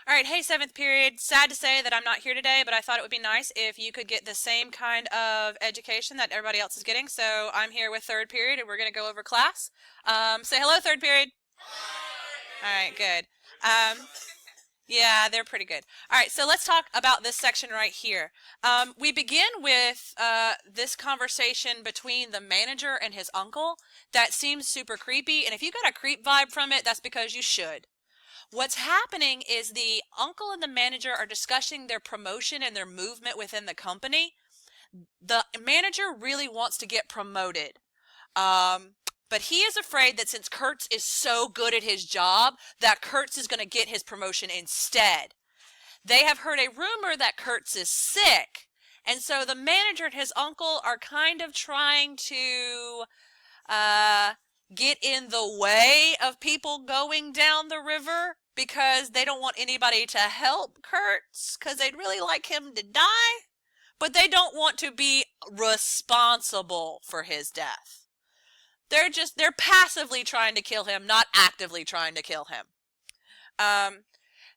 All right, hey, seventh period. Sad to say that I'm not here today, but I thought it would be nice if you could get the same kind of education that everybody else is getting. So I'm here with third period, and we're going to go over class. Say hello, third period. All right, good. Yeah, they're pretty good. All right, so let's talk about this section right here. We begin with this conversation between the manager and his uncle that seems super creepy, and if you got a creep vibe from it, that's because you should. What's happening is the uncle and the manager are discussing their promotion and their movement within the company. The manager really wants to get promoted. But he is afraid that since Kurtz is so good at his job, that Kurtz is going to get his promotion instead. They have heard a rumor that Kurtz is sick. And so the manager and his uncle are kind of trying to get in the way of people going down the river because they don't want anybody to help Kurtz because they'd really like him to die, but they don't want to be responsible for his death. They're passively trying to kill him, not actively trying to kill him.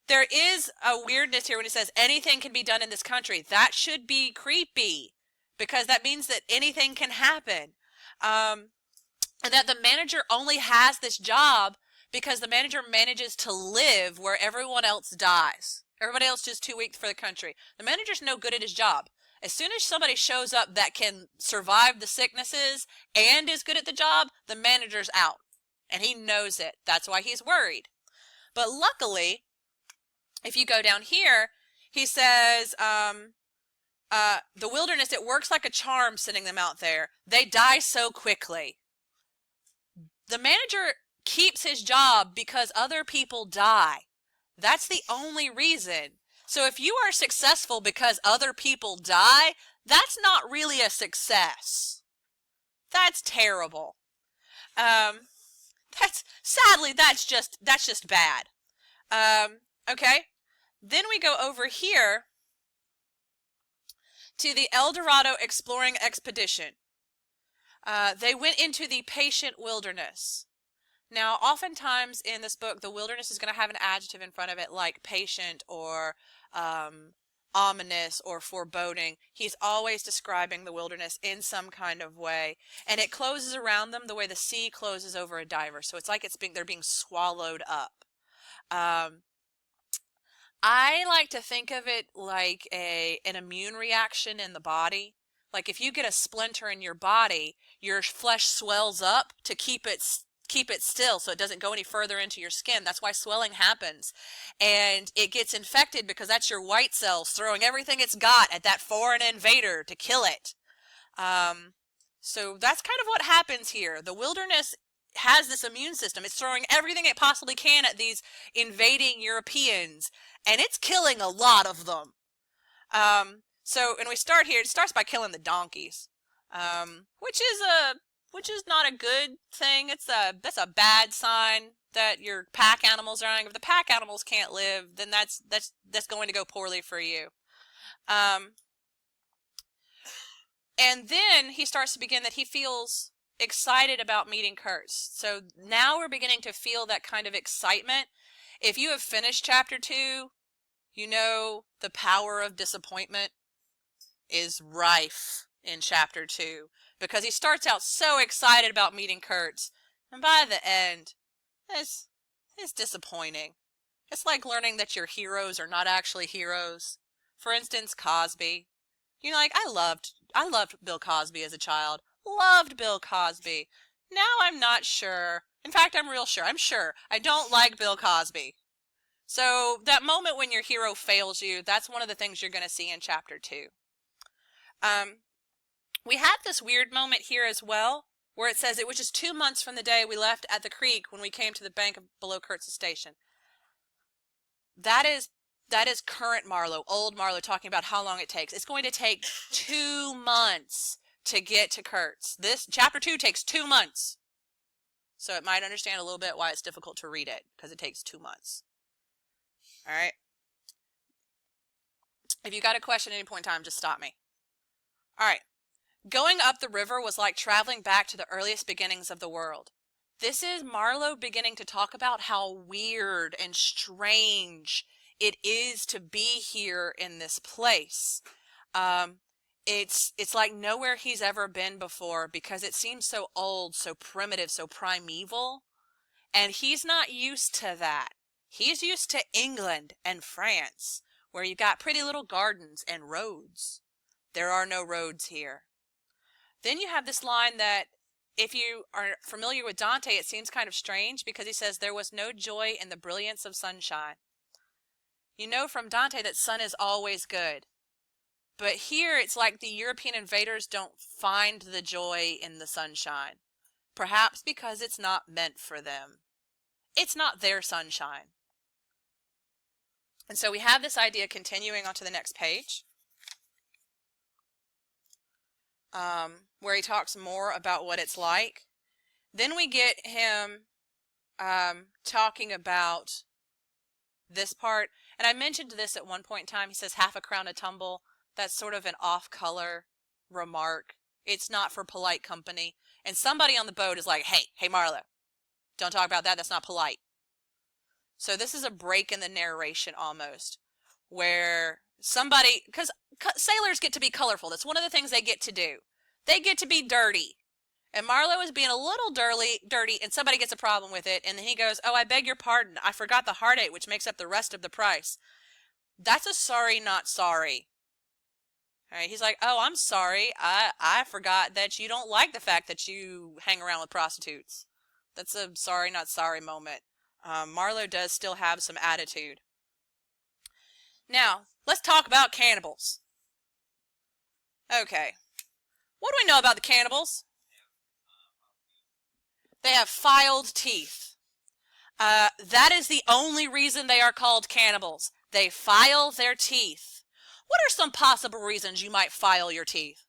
There is a weirdness here when it says anything can be done in this country. That should be creepy because that means that anything can happen. And that the manager only has this job because the manager manages to live where everyone else dies. Everybody else is too weak for the country. The manager's no good at his job. As soon as somebody shows up that can survive the sicknesses and is good at the job, the manager's out. And he knows it. That's why he's worried. But luckily, if you go down here, he says, the wilderness, it works like a charm sending them out there. They die so quickly. The manager keeps his job because other people die. That's the only reason. So if you are successful because other people die, that's not really a success. That's terrible. Sadly, that's just bad. Okay. Then we go over here to the Eldorado exploring expedition. They went into the patient wilderness. Now, oftentimes in this book, the wilderness is going to have an adjective in front of it like patient or ominous or foreboding. He's always describing the wilderness in some kind of way. And it closes around them the way the sea closes over a diver. So it's like they're being swallowed up. I like to think of it like an immune reaction in the body. Like if you get a splinter in your body, your flesh swells up to keep it still so it doesn't go any further into your skin. That's why swelling happens. And it gets infected because that's your white cells throwing everything it's got at that foreign invader to kill it. So that's kind of what happens here. The wilderness has this immune system. It's throwing everything it possibly can at these invading Europeans, and it's killing a lot of them. So, and we start here, it starts by killing the donkeys, which is not a good thing. That's a bad sign that your pack animals are dying. If the pack animals can't live, then that's going to go poorly for you. And then he starts to begin that he feels excited about meeting Kurtz. So now we're beginning to feel that kind of excitement. If you have finished chapter 2, you know the power of disappointment is rife in chapter 2 because he starts out so excited about meeting Kurtz, and by the end, it's disappointing. It's like learning that your heroes are not actually heroes. For instance, Cosby. You know, like I loved Bill Cosby as a child. Loved Bill Cosby. Now I'm not sure. In fact, I'm real sure. I'm sure I don't like Bill Cosby. So that moment when your hero fails you, that's one of the things you're going to see in chapter 2. We have this weird moment here as well, where it says it was just 2 months from the day we left at the creek when we came to the bank below Kurtz's station. That is current Marlo, old Marlo, talking about how long it takes. It's going to take 2 months to get to Kurtz. This chapter 2 takes 2 months. So it might understand a little bit why it's difficult to read it, because it takes 2 months. All right. If you got a question at any point in time, just stop me. All right. Going up the river was like traveling back to the earliest beginnings of the world. This is Marlo beginning to talk about how weird and strange it is to be here in this place. It's like nowhere he's ever been before because it seems so old, so primitive, so primeval. And he's not used to that. He's used to England and France, where you got pretty little gardens and roads. There are no roads here. Then you have this line that, if you are familiar with Dante, it seems kind of strange because he says there was no joy in the brilliance of sunshine. You know from Dante that sun is always good. But here it's like the European invaders don't find the joy in the sunshine. Perhaps because it's not meant for them. It's not their sunshine. And so we have this idea continuing onto the next page, where he talks more about what it's like. Then we get him talking about this part. And I mentioned this at one point in time. He says half a crown a tumble. That's sort of an off-color remark. It's not for polite company. And somebody on the boat is like, hey Marlo, don't talk about that. That's not polite. So this is a break in the narration almost, where somebody, because sailors get to be colorful. That's one of the things they get to do. They get to be dirty. And Marlo is being a little dirty, and somebody gets a problem with it. And then he goes, oh, I beg your pardon. I forgot the heartache, which makes up the rest of the price. That's a sorry, not sorry. All right, he's like, oh, I'm sorry. I forgot that you don't like the fact that you hang around with prostitutes. That's a sorry, not sorry moment. Marlo does still have some attitude. Now, let's talk about cannibals. Okay. What do we know about the cannibals? They have filed teeth. That is the only reason they are called cannibals. They file their teeth. What are some possible reasons you might file your teeth?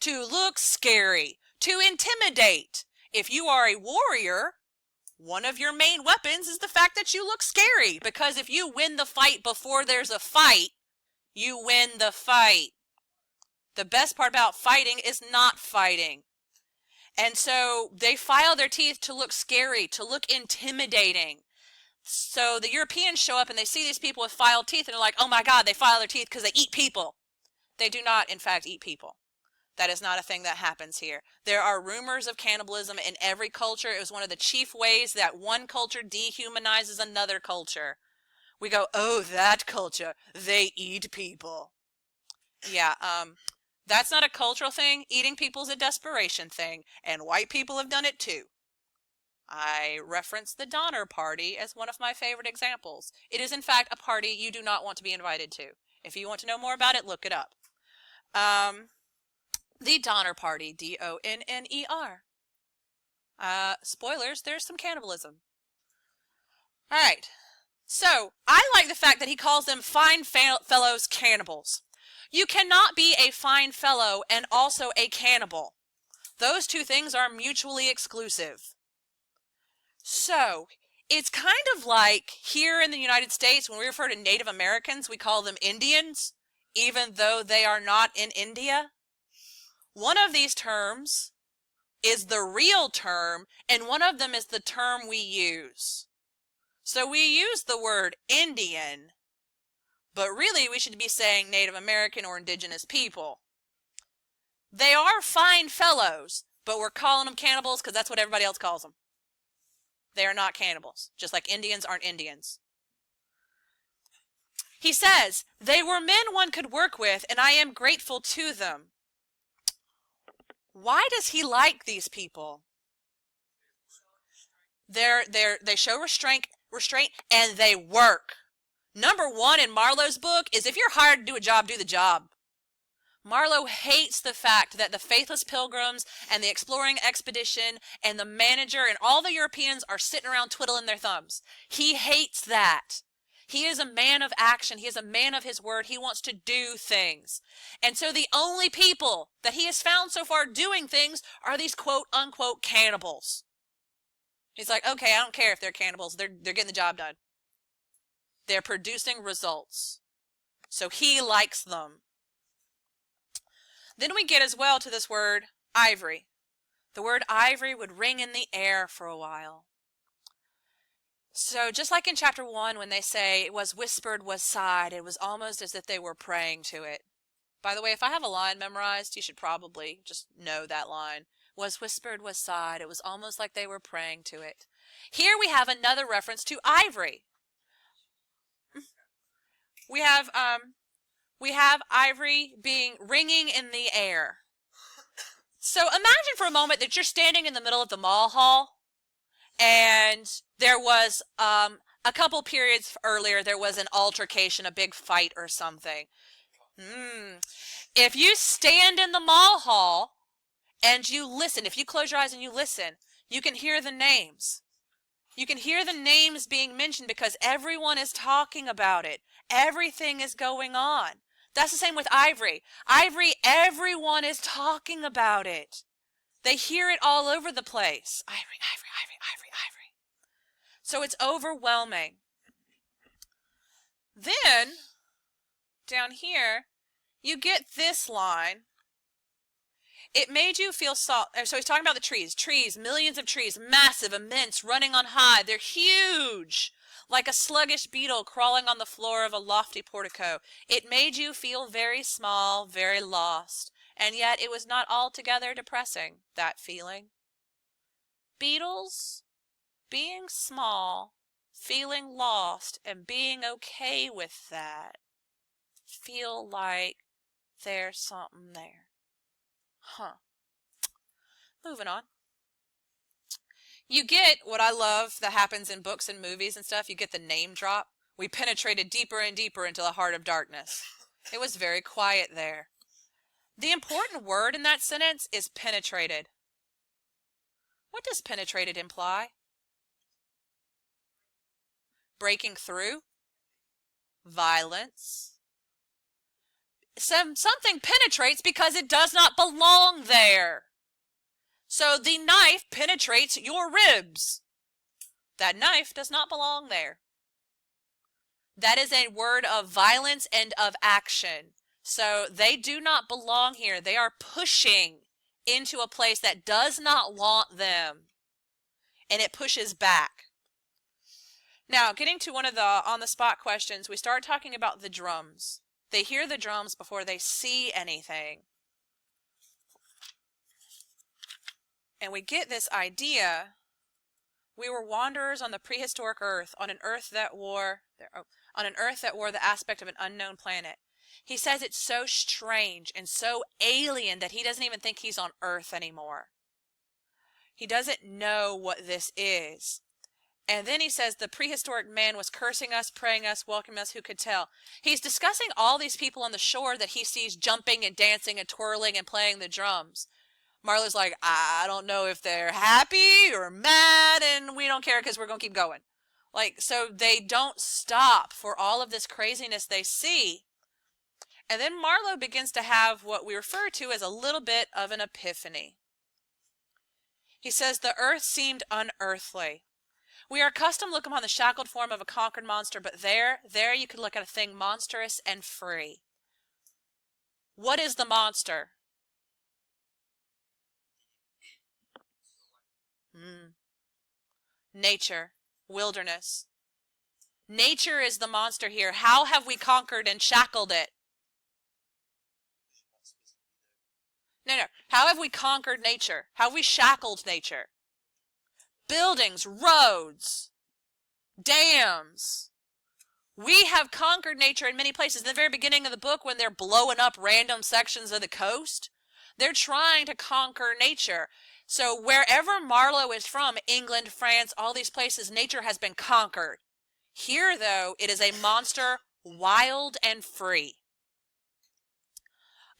To look scary. To intimidate. If you are a warrior, one of your main weapons is the fact that you look scary. Because if you win the fight before there's a fight, you win the fight. The best part about fighting is not fighting. And so they file their teeth to look scary, to look intimidating. So the Europeans show up and they see these people with filed teeth and they're like, oh my God, they file their teeth because they eat people. They do not, in fact, eat people. That is not a thing that happens here. There are rumors of cannibalism in every culture. It was one of the chief ways that one culture dehumanizes another culture. We go, oh, that culture, they eat people. Yeah, that's not a cultural thing. Eating people is a desperation thing, and white people have done it too. I reference the Donner Party as one of my favorite examples. It is, in fact, a party you do not want to be invited to. If you want to know more about it, look it up. The Donner Party, D-O-N-N-E-R. Spoilers, there's some cannibalism. Alright, so I like the fact that he calls them fine fellows cannibals. You cannot be a fine fellow and also a cannibal. Those two things are mutually exclusive. So, it's kind of like here in the United States, when we refer to Native Americans, we call them Indians, even though they are not in India. One of these terms is the real term, and one of them is the term we use. So we use the word Indian, but really we should be saying Native American or indigenous people. They are fine fellows, but we're calling them cannibals because that's what everybody else calls them. They are not cannibals, just like Indians aren't Indians. He says, they were men one could work with, and I am grateful to them. Why does he like these people? They show restraint, and they work. Number one in Marlowe's book is if you're hired to do a job, do the job. Marlo hates the fact that the faithless pilgrims and the exploring expedition and the manager and all the Europeans are sitting around twiddling their thumbs. He hates that. He is a man of action. He is a man of his word. He wants to do things. And so the only people that he has found so far doing things are these quote-unquote cannibals. He's like, okay, I don't care if they're cannibals. They're getting the job done. They're producing results. So he likes them. Then we get as well to this word, ivory. The word ivory would ring in the air for a while. So just like in chapter 1 when they say it was whispered, was sighed, it was almost as if they were praying to it. By the way, if I have a line memorized, you should probably just know that line. Was whispered, was sighed, it was almost like they were praying to it. Here we have another reference to ivory. We have ivory being ringing in the air. So imagine for a moment that you're standing in the middle of the mall hall, and there was a couple periods earlier there was an altercation, a big fight or something. If you stand in the mall hall and you listen, if you close your eyes and you listen, you can hear the names. You can hear the names being mentioned because everyone is talking about it. Everything is going on. That's the same with ivory. Ivory, everyone is talking about it. They hear it all over the place. Ivory, ivory, ivory, ivory, ivory. So it's overwhelming. Then, down here, you get this line. It made you feel salt. So he's talking about the trees. Trees, millions of trees, massive, immense, running on high. They're huge, like a sluggish beetle crawling on the floor of a lofty portico. It made you feel very small, very lost. And yet it was not altogether depressing, that feeling. Beetles, being small, feeling lost, and being okay with that, feel like there's something there. Huh. Moving on. You get what I love that happens in books and movies and stuff. You get the name drop. We penetrated deeper and deeper into the heart of darkness. It was very quiet there. The important word in that sentence is penetrated. What does penetrated imply? Breaking through? Violence? Something penetrates because it does not belong there. So the knife penetrates your ribs. That knife does not belong there. That is a word of violence and of action. So they do not belong here. They are pushing into a place that does not want them. And it pushes back. Now, getting to one of the on-the-spot questions, we start talking about the drums. They hear the drums before they see anything. And we get this idea. We were wanderers on the prehistoric earth, on an earth that wore the aspect of an unknown planet. He says it's so strange and so alien that he doesn't even think he's on Earth anymore. He doesn't know what this is. And then he says the prehistoric man was cursing us, praying us, welcoming us, who could tell. He's discussing all these people on the shore that he sees jumping and dancing and twirling and playing the drums. Marlo's like, I don't know if they're happy or mad, and we don't care because we're going to keep going. Like, so they don't stop for all of this craziness they see. And then Marlo begins to have what we refer to as a little bit of an epiphany. He says, the earth seemed unearthly. We are accustomed to look upon the shackled form of a conquered monster, but there you could look at a thing monstrous and free. What is the monster? Nature, wilderness. Nature is the monster here. How have we conquered and shackled it? No. How have we conquered nature? How have we shackled nature? Buildings, roads, dams. We have conquered nature in many places. In the very beginning of the book, when they're blowing up random sections of the coast, they're trying to conquer nature. So wherever Marlo is from, England, France, all these places, nature has been conquered. Here, though, it is a monster, wild and free.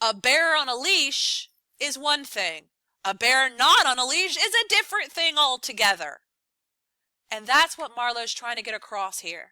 A bear on a leash is one thing. A bear not on a leash is a different thing altogether. And that's what Marlo's trying to get across here.